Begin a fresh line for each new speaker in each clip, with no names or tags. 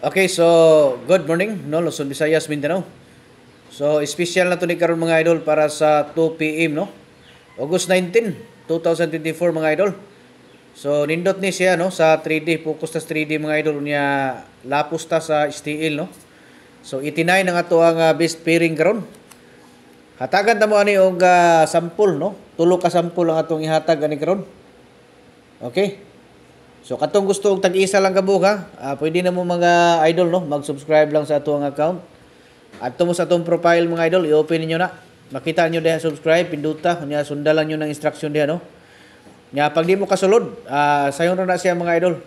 Okay, so good morning, no, Luzon, Visayas, Mindanao. So special na to ni karon mga idol para sa 2 PM, no. August 19, 2024 mga idol. So nindot ni siya, no, sa 3D, focus ta sa 3D mga idol niya, lapos ta sa STL, no. So 89 ang ato ang best pairing karon. Hatagan ta mo ani og sample, no. Tulo ka sample ang atong ihatag ani karon. Okay? So katong gusto og tag-isa lang kabuk ha, pwede na mo mga idol, no, mag-subscribe lang sa atong account. Adto mo sa atong profile mga idol, i-open niyo na. Makita niyo diha subscribe, pinduta, nya sundalan niyo ng instruction diha, no. Nya pag di mo kasulod, sayon ra na siya mga idol.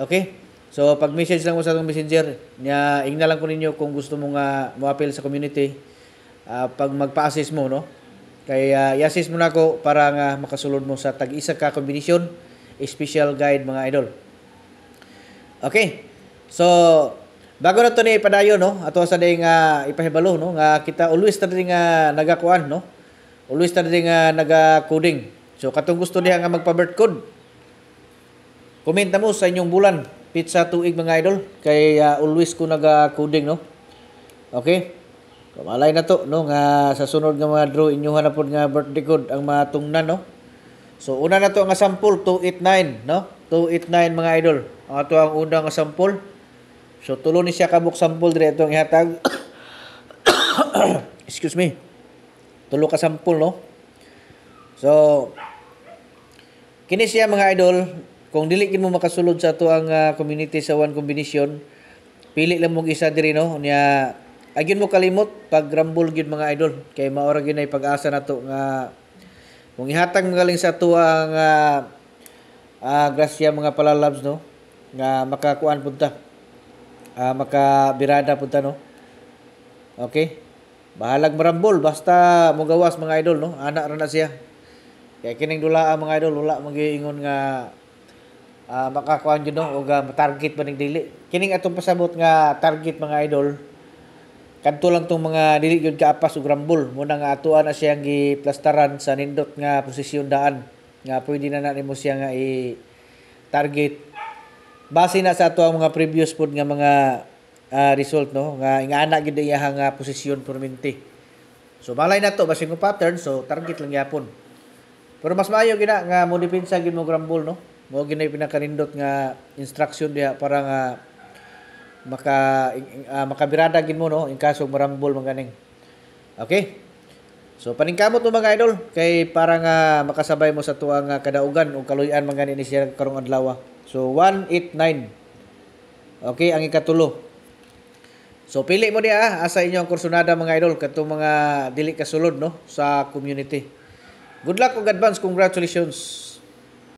Okay? So pag message lang mo sa atong messenger, nya ingna lang ko ninyo kung gusto mo nga mo-appeal sa community. Pag magpa-assist mo, no. Kay i-assist mo na ako para nga makasulod mo sa tag-isa ka kombinasyon. Special guide mga idol. Okay. So bago na to ni padayon, no, ato sa ding ipahibalo, no, nga kita always ta ding nagakuan, no. Always ta ding naga-coding. So katong gusto diha nga magpa-birth code. Comment mo sa inyong bulan pizza tuig mga idol kay always ko naga-coding, no. Okay? Kamalay na to, no, nga sa sunod nga mga draw inyo na pod nga birthday code ang matungnan, no. So una na to nga sample 289, no? 289 mga idol. Ang ato ang unang nga sample. So tulo ni siya kabuk sample dire itong ihatag. Excuse me. Tulo ka sample, no? So kini siya mga idol, kung dili kin mo makasulod sa ato ang community sa one combination, pili lang mong isa diri, no? Nya agyon mo kalimot pag rumble gyud mga idol kay maora gyud ay pag-asa nato nga kung ihatag magaling sa ato ang grasya mga palalabs, no, nga makakuan punta, makabirada punta, no. Okay, bahalag marambol basta mugawas mga idol, no, anak ra na siya kay kining dula mga idol wala magiingon nga makakuan jud, no, o target ba ning dili kining atong pasabot nga target mga idol. Kadto lang tong mga dili gyud kaapas og rambol mo na nga atuan na siya giplastaran sa nindot nga posisyon daan nga pwede na nimo siya nga i-target base na sa ato ang mga previous pod nga mga result, no, nga ingana gid iya nga posisyon permanente. So balay na to basing ko pattern, so target lang yapon. Pero mas maayo gina nga mo depensa gid mo rambol, no, mo ginay pinakanindot nga instruction diha para nga makabirada gid mo, no, in kaso marambol man ganing. Okay? So paningkamot mo mga idol kay para nga makasabay mo sa tuang kadaugan o kaluy-an man gani ni siya karong adlaw. So 189. Okay, ang ikatulo. So pili mo diha asa inyo ang kursunada mga idol katong mga dili kasulod, no, sa community. Good luck ug advance congratulations.